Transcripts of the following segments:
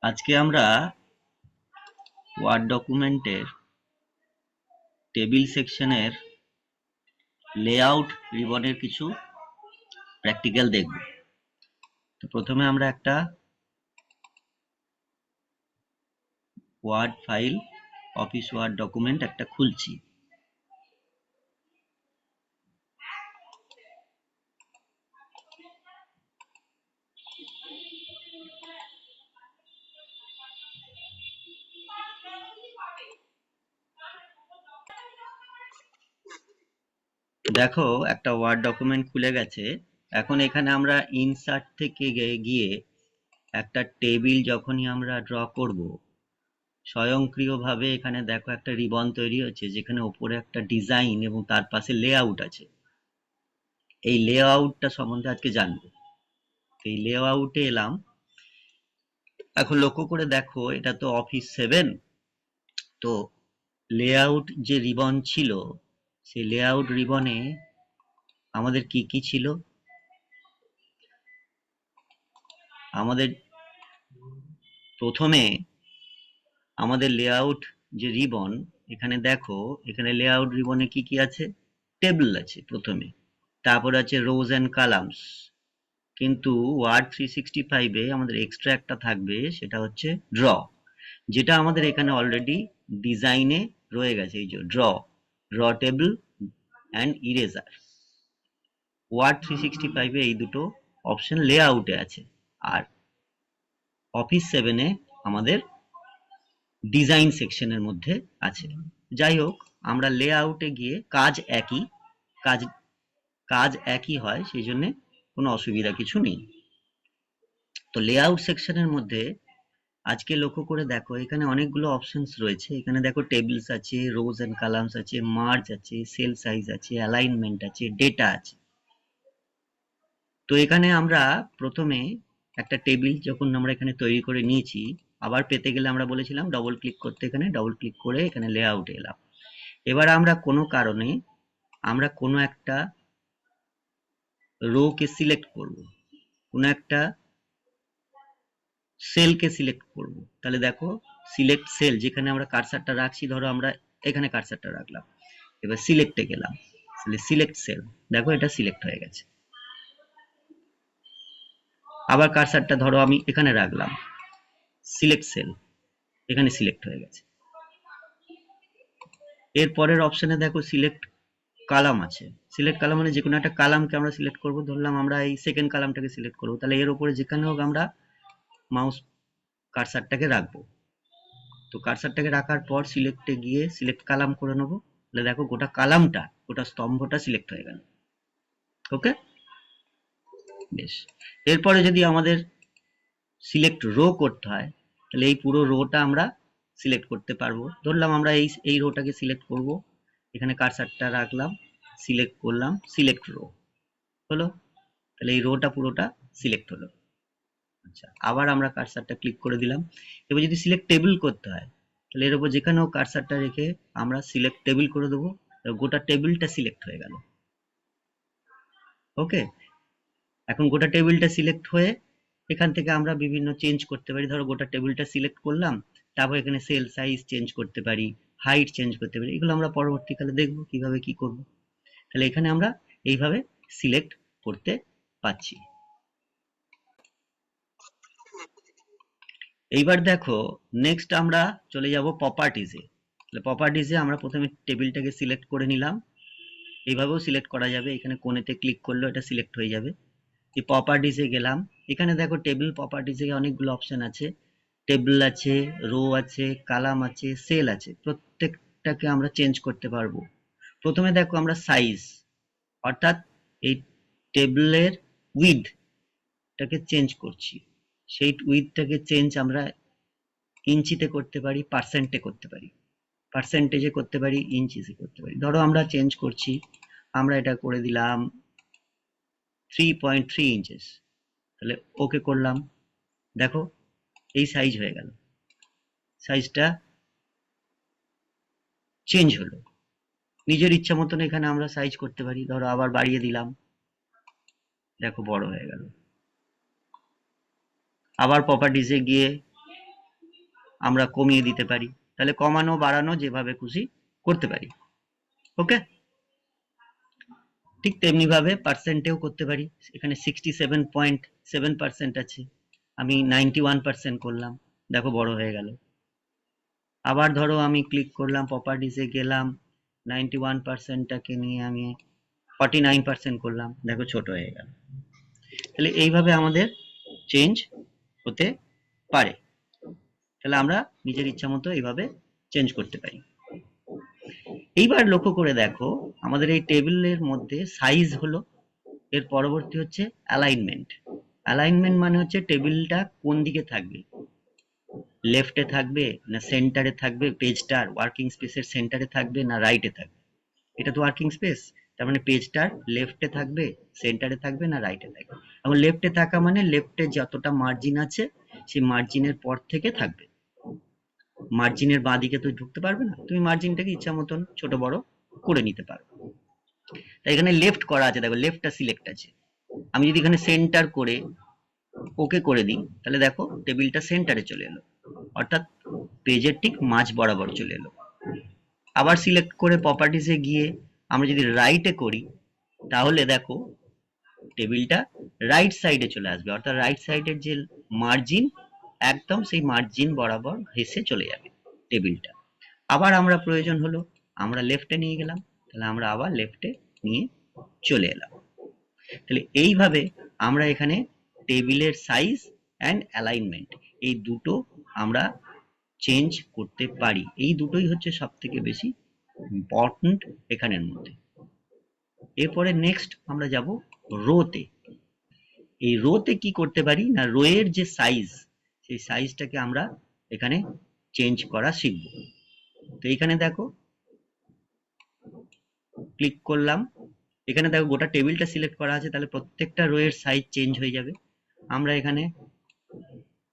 আজকে আমরা ওয়ার্ড ডকুমেন্টের টেবিল সেকশনের লেআউট রিবনের কিছু প্র্যাকটিক্যাল দেখব। তো প্রথমে আমরা একটা word file, office word document একটা খুলছি। দেখো একটা ওয়ার্ড ডকুমেন্ট খুলে গেছে। এখন এখানে আমরা ইনসার্ট থেকে গিয়ে একটা টেবিল যখনই আমরা ড্র করব, স্বয়ংক্রিয়ভাবে এখানে দেখো একটা রিবন তৈরি হচ্ছে, যেখানে ওপরে একটা ডিজাইন এবং তার পাশে লেআউট আছে। এই লেআউটটা সম্বন্ধে আজকে জানবো। এই লেআউটে এলাম। এখন লক্ষ্য করে দেখো, এটা তো অফিস 7। তো লেআউট যে রিবন ছিল, সেই লেআউট রিবনে আমাদের কি কি ছিল? আমাদের প্রথমে আমাদের লেআউট যে রিবন, এখানে দেখো, এখানে লেআউট রিবনে কি কি আছে? টেবিল আছে প্রথমে, তারপর আছে রোজ এন্ড কলামস। কিন্তু ওয়ার্ড 365 এ আমাদের এক্সট্রা একটা থাকবে, সেটা হচ্ছে ড্র, যেটা আমাদের এখানে অলরেডি ডিজাইনে রয়ে গেছে। এই যে draw table and eraser. Word 365 এ এই দুটো অপশন লেআউটে আছে, আর অফিস 7 এ আমাদের ডিজাইন সেকশনের মধ্যে আছে। যাই হোক, আমরা লেআউটে গিয়ে কাজ কাজ একই হয়, সেই জন্য কোনো অসুবিধা কিছু নেই। তো লেআউট সেকশনের মধ্যে আজকে লক্ষ্য করে দেখো, এখানে অনেকগুলো অপশনস রয়েছে। এখানে দেখো টেবিলস আছে, রোজ এন্ড কলামস আছে, মার্জ আছে, সেল সাইজ আছে, অ্যালাইনমেন্ট আছে, ডেটা আছে। তো এখানে আমরা প্রথমে একটা টেবিল যখন আমরা এখানে তৈরি করে নিয়েছি, আবার পেতে গেলে আমরা বলেছিলাম ডবল ক্লিক করতে। এখানে ডবল ক্লিক করে এখানে লেআউটে এলাম। এবার আমরা কোনো কারণে আমরা কোনো একটা রো কে সিলেক্ট করব, কোনো একটা সেলকে সিলেক্ট করব। তাহলে দেখো, সিলেক্ট সেল, যেখানে আমরা কার্সারটা রাখছি, ধরো আমরা এখানে কার্সারটা রাখলাম, এবার সিলেক্টে গেলাম, সিলেক্ট সেল, দেখো এটা সিলেক্ট হয়ে গেছে। আবার কার্সারটা ধরো আমি এখানে রাখলাম, সিলেক্ট সেল, এখানে সিলেক্ট হয়ে গেছে। এর পরের অপশনে দেখো সিলেক্ট কালাম আছে। সিলেক্ট কালাম মানে যে কোনো একটা কালামকে আমরা সিলেক্ট করব। ধরলাম আমরা এই সেকেন্ড কালামটাকে সিলেক্ট করব, তাহলে এর উপরে যেখানে হোক আমরা মাউস কার্সারটাকে রাখবো। তো কার্সারটাকে রাখার পর সিলেক্টে গিয়ে সিলেক্ট কালাম করে নেবো। তাহলে দেখো গোটা কালামটা, গোটা স্তম্ভটা সিলেক্ট হয়ে গেল। ওকে, বেশ। এরপরে যদি আমাদের সিলেক্ট রো করতে হয়, তাহলে এই পুরো রোটা আমরা সিলেক্ট করতে পারবো। ধরলাম আমরা এই রোটাকে সিলেক্ট করব, এখানে কার্সারটা রাখলাম, সিলেক্ট করলাম, সিলেক্ট রো হলো। তাহলে এই রোটা পুরোটা সিলেক্ট হলো। আচ্ছা, আবার আমরা কার্সারটা ক্লিক করে দিলাম। এবার যদি সিলেক্ট টেবিল করতে হয়, তাহলে এর উপর যেখানেও কার্সারটা রেখে আমরা সিলেক্ট টেবিল করে দেবো, গোটা টেবিলটা সিলেক্ট হয়ে গেল। ওকে, এখন গোটা টেবিলটা সিলেক্ট হয়ে এখান থেকে আমরা বিভিন্ন চেঞ্জ করতে পারি। ধরো গোটা টেবিলটা সিলেক্ট করলাম, তারপর এখানে সেল সাইজ চেঞ্জ করতে পারি, হাইট চেঞ্জ করতে পারি। এগুলো আমরা পরবর্তীকালে দেখবো কিভাবে কি করব। তাহলে এখানে আমরা এইভাবে সিলেক্ট করতে পাচ্ছি। এইবার দেখো, নেক্সট আমরা চলে যাব প্রপার্টিজে। তাহলে প্রপার্টিজে আমরা প্রথমে টেবিলটাকে সিলেক্ট করে নিলাম। এইভাবেও সিলেক্ট করা যাবে, এখানে কোণেতে ক্লিক করলেও এটা সিলেক্ট হয়ে যাবে। এই প্রপার্টিজে গেলাম, এখানে দেখো টেবিল প্রপার্টিজে অনেকগুলো অপশন আছে। টেবিল আছে, রো আছে, কালাম আছে, সেল আছে, প্রত্যেকটাকে আমরা চেঞ্জ করতে পারবো। প্রথমে দেখো আমরা সাইজ, অর্থাৎ এই টেবিলের উইডথটাকে চেঞ্জ করছি। সেই উইডথটাকে চেঞ্জ আমরা ইঞ্চিতে করতে পারি, পার্সেন্টে করতে পারি, পার্সেন্টেজে করতে পারি, ইঞ্চিসে করতে পারি। ধরো আমরা চেঞ্জ করছি, আমরা এটা করে দিলাম 3.3 ইঞ্চেস। তাহলে ওকে করলাম, দেখো এই সাইজ হয়ে গেল, সাইজটা চেঞ্জ হলো। নিজের ইচ্ছা মতন এখানে আমরা সাইজ করতে পারি। ধরো আবার বাড়িয়ে দিলাম, দেখো বড় হয়ে গেল। আবার প্রপার্টিজে গিয়ে আমরা কমিয়ে দিতে পারি। তাহলে কমানো বাড়ানো যেভাবে খুশি করতে পারি। ওকে, ঠিক তেমনি ভাবে পার্সেন্টেও করতে পারি। এখানে 67.7% আছে, আমি 91% করলাম, দেখো বড় হয়ে গেল। আবার ধরো আমি ক্লিক করলাম, প্রপার্টিসে গেলাম, 91%টাকে নিয়ে আমি 49% করলাম, দেখো ছোট হয়ে গেল। তাহলে এইভাবে আমাদের চেঞ্জ হতে পারে। তাহলে আমরা নিজের ইচ্ছা মতো এইভাবে চেঞ্জ করতে পারি। এইবার লক্ষ্য করে দেখো, আমাদের এই টেবিলের মধ্যে সাইজ হলো, এর পরবর্তী হচ্ছে অ্যালাইনমেন্ট। অ্যালাইনমেন্ট মানে হচ্ছে টেবিলটা কোন দিকে থাকবে, লেফটে থাকবে না সেন্টারে থাকবে, পেজটার ওয়ার্কিং স্পেসের সেন্টারে থাকবে না রাইটে থাকবে। এটা তো ওয়ার্কিং স্পেস, তার মানে পেজটার লেফটে থাকবে, সেন্টারে থাকবে না রাইটে থাকবে। এখন লেফটে থাকা মানে লেফটে যতটা মার্জিন আছে সেই মার্জিনের পর থেকে থাকবে, মার্জিনের বাঁ দিকে তো ঢুকতে পারবে না, তুমি মার্জিনটাকে ইচ্ছা মতন ছোট বড় করে নিতে পারো। তাই এখানে লেফট করা আছে, দেখো লেফটটা সিলেক্ট আছে। আমি যদি এখানে সেন্টার করে ওকে করে দিই, তাহলে দেখো টেবিলটা সেন্টারে চলে এলো, অর্থাৎ পেজের ঠিক মাঝ বরাবর চলে এলো। আবার সিলেক্ট করে প্রপার্টিসে গিয়ে আমরা যদি রাইটে করি, তাহলে দেখো টেবিলটা রাইট সাইডে চলে আসবে, অর্থাৎ রাইট সাইডের যে মার্জিন একদম সেই মার্জিন বরাবর ঘেসে চলে যাবে টেবিলটা। আবার আমরা প্রয়োজন হলো আমরা লেফটে নিয়ে গেলাম, তাহলে আমরা আবার লেফটে নিয়ে চলে এলাম। তাহলে এইভাবে আমরা এখানে টেবিলের সাইজ অ্যান্ড অ্যালাইনমেন্ট এই দুটো আমরা চেঞ্জ করতে পারি। এই দুটোই হচ্ছে সব থেকে বেশি ইম্পর্টেন্ট এখানের মধ্যে। এরপরে নেক্সট আমরা যাব রোতে। এই রোতে কি করতে পারি না, রোয়ের যে সাইজ সেই সাইজটাকে আমরা এখানে চেঞ্জ করা শিখব। তো এখানে দেখো ক্লিক করলাম, এখানে দেখো গোটা টেবিলটা সিলেক্ট করা আছে, তাহলে প্রত্যেকটা রোয়ের সাইজ চেঞ্জ হয়ে যাবে। আমরা এখানে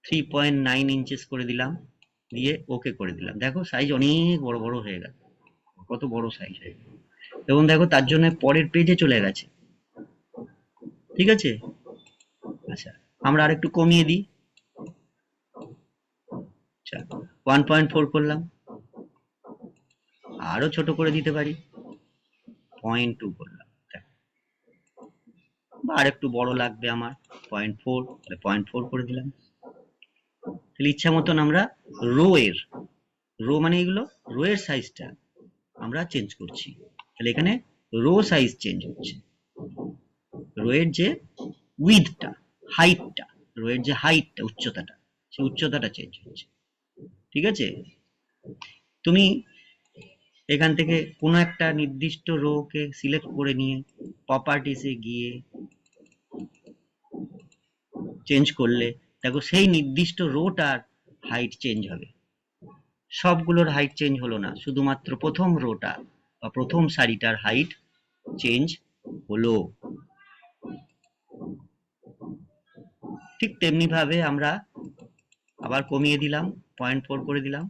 3.9 ইঞ্চেস করে দিলাম, দিয়ে ওকে করে দিলাম, দেখো সাইজ অনেক বড় বড় হয়ে গেল, কত বড় সাইজ হয়ে গেল। এবং দেখো তার জন্য পরের পেজে চলে গেছে, ঠিক আছে। আচ্ছা, আমরা আরেকটু কমিয়ে দিই, আচ্ছা 1.4 করলাম, আরো ছোট করে দিতে পারি, 0.2 করলাম, বা আরেকটু বড় লাগবে আমার 0.4, তাহলে 0.4 করে দিলাম। তাহলে ইচ্ছা মতন আমরা রো মানে এগুলো রোয়ের সাইজটা আমরা চেঞ্জ করছি। তাহলে এখানে রো সাইজ চেঞ্জ হচ্ছে, রোয়ের যে উইথটা হাইটটা, রোয়ের যে হাইটটা উচ্চতাটা, সেই উচ্চতাটা চেঞ্জ হচ্ছে, ঠিক আছে। তুমি এখান থেকে কোনো একটা নির্দিষ্ট রোকে সিলেক্ট করে নিয়ে প্রপার্টিসে গিয়ে চেঞ্জ করলে দেখো সেই নির্দিষ্ট রোটার হাইট চেঞ্জ হবে। সবগুলোর হাইট চেঞ্জ হলো না, শুধুমাত্র প্রথম রোটা বা প্রথম সারিটার হাইট চেঞ্জ হলো। ঠিক তেমনি ভাবে আমরা আবার কমিয়ে দিলাম, 0.4 করে দিলাম,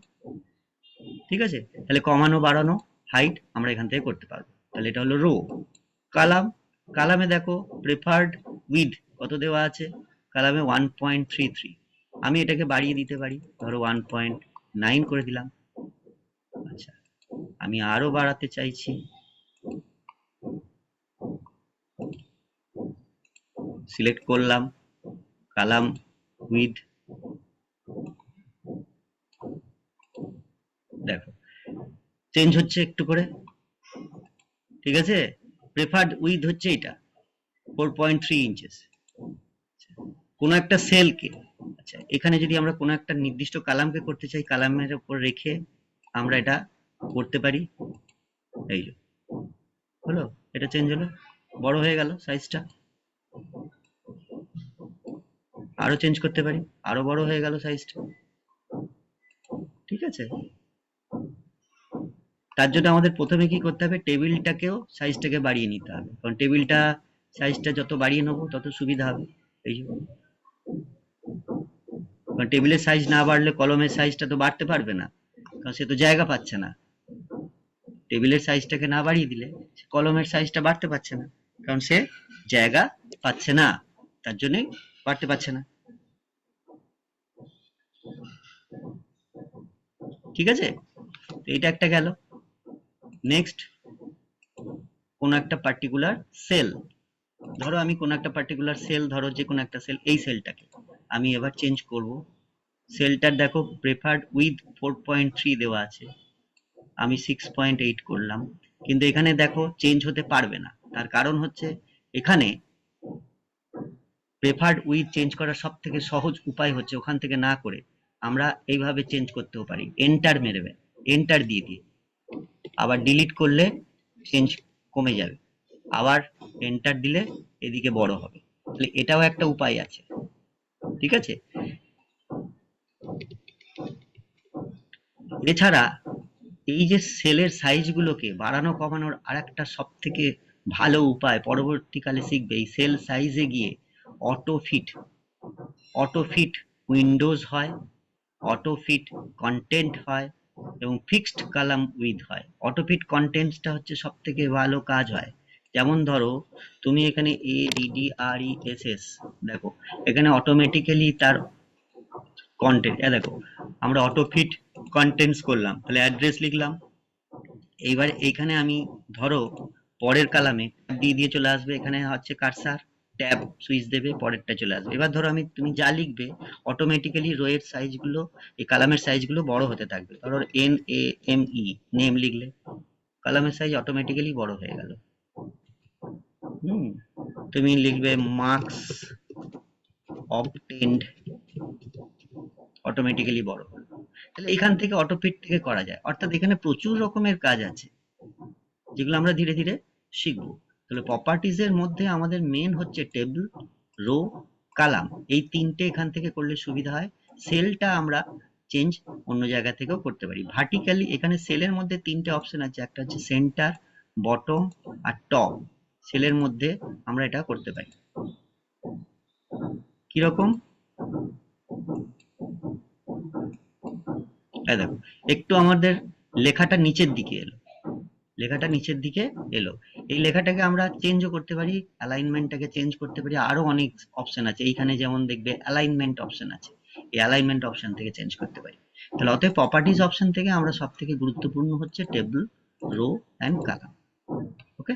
ঠিক আছে। তাহলে কমানো বাড়ানো হাইট আমরা এখান থেকে করতে পারবো। তাহলে এটা হলো রো। কালাম, কালামে দেখো প্রেফার্ড উইথ কত দেওয়া আছে, কালামে 1.33, আমি এটাকে বাড়িয়ে দিতে পারি, ধরো 1.9 করে দিলাম। আচ্ছা, আমি আরো বাড়াতে চাইছি, সিলেক্ট করলাম কালাম উইথ, দেখো চেঞ্জ হচ্ছে একটু করে, ঠিক আছে। প্রেফার্ড উইথ হচ্ছে এটা 4.3 ইঞ্চেস। কোনো একটা সেলকে, আচ্ছা এখানে যদি আমরা কোনো একটা নির্দিষ্ট কালামকে করতে চাই, কালামের উপর রেখে আমরা এটা করতে পারি, এই যে হলো, এটা চেঞ্জ হলো, বড় হয়ে গেল সাইজটা। আরো চেঞ্জ করতে পারি, আরো বড় হয়ে গেল সাইজটা, ঠিক আছে। তার জন্য আমাদের প্রথমে কি করতে হবে, টেবিলটাকেও সাইজটাকে বাড়িয়ে নিতে হবে, কারণ টেবিলটা সাইজটা যত বাড়িয়ে নেবো তত সুবিধা হবে। এই কারণ টেবিলের সাইজ না বাড়লে কলমের সাইজটা তো বাড়তে পারবে না, কারণ সে তো জায়গা পাচ্ছে না। টেবিলের সাইজটাকে না বাড়িয়ে দিলে কলমের সাইজটা বাড়তে পারছে না, কারণ সে জায়গা পাচ্ছে না, তার জন্যই বাড়তে পারছে না। ঠিক আছে, তো এটা একটা গেল। নেক্সট, কোন একটা পার্টিকুলার সেল, ধরো আমি কোন একটা পার্টিকুলার সেল, ধরো যে কোনো একটা সেল, এই সেলটাকে আমি এবার চেঞ্জ করব। সেলটার দেখো প্রেফার্ড উইথ 4.3 দেওয়া আছে, আমি 6.8 করলাম, কিন্তু এখানে দেখো চেঞ্জ হতে পারবে না। তার কারণ হচ্ছে এখানে প্রেফার্ড উইথ চেঞ্জ করার সব থেকে সহজ উপায় হচ্ছে ওখান থেকে না করে আমরা এইভাবে চেঞ্জ করতেও পারি, এন্টার মেরবে, এন্টার দিয়ে দিয়ে আবার ডিলিট করলে চেঞ্জ কমে যাবে, আবার এন্টার দিলে এদিকে বড় হবে। তাহলে এটাও একটা উপায় আছে, ঠিক আছে। এছাড়া এই যে সেলের সাইজগুলোকে বাড়ানো কমানোর আরেকটা সব থেকে ভালো উপায় পরবর্তীকালে শিখবে, এই সেল সাইজে গিয়ে auto fit, auto fit windows হয়, অটো ফিট কন্টেন্ট হয় এবং ফিক্সড কালাম উইথ হয়। অটো ফিট কন্টেন্টসটা হচ্ছে সব থেকে ভালো কাজ হয়। যেমন ধরো তুমি এখানে ADDRESS দেখো, এখানে অটোমেটিক্যালি তার কন্টেন্ট, দেখো আমরা অটো ফিট কন্টেন্টস করলাম, তাহলে অ্যাড্রেস লিখলাম। এইবার এইখানে আমি ধরো পরের কালামে দিয়ে দিয়ে চলে আসবে, এখানে হচ্ছে কার্সার, ট্যাব সুইচ দেবে, পরেরটা চলে আসবে। এবার ধরো তুমি যা লিখবে অটোমেটিক্যালি রোয়ের সাইজগুলো, এই কালামের সাইজগুলো বড় হতে থাকবে। ধরো NAME নেম লিখলে কালামের সাইজ অটোমেটিক্যালি বড় হয়ে গেল। হুম, তুমি লিখবে মার্কস অবটেন্ড, অটোমেটিক্যালি বড় হলো। তাহলে এখান থেকে অটোফিট থেকে করা যায়, অর্থাৎ এখানে প্রচুর রকমের কাজ আছে যেগুলো আমরা ধীরে ধীরে শিখবো। তাহলে প্রপার্টিজ এর মধ্যে আমাদের মেন হচ্ছে টেবিল, রো, কালাম, এই তিনটে এখান থেকে করলে সুবিধা হয়। সেলটা আমরা চেঞ্জ অন্য জায়গা থেকেও করতে পারি ভার্টিক্যালি। এখানে সেলের মধ্যে তিনটে অপশন আছে, একটা হচ্ছে সেন্টার, বটম আর টপ। সেলের মধ্যে আমরা এটা করতে পারি। কিরকম, দেখো একটু আমাদের লেখাটা নিচের দিকে এলো, লেখাটা নিচের দিকে এলো, এই লেখাটাকে আমরা চেঞ্জও করতে পারি, অ্যালাইনমেন্টটাকে চেঞ্জ করতে পারি, আরো অনেক অপশন আছে এইখানে, যেমন দেখবে অ্যালাইনমেন্ট অপশন আছে, এই অ্যালাইনমেন্ট অপশন থেকে চেঞ্জ করতে পারি। তাহলে অতএব প্রপার্টিজ অপশন থেকে আমরা সব থেকে গুরুত্বপূর্ণ হচ্ছে table, rho and Kalam. Okay.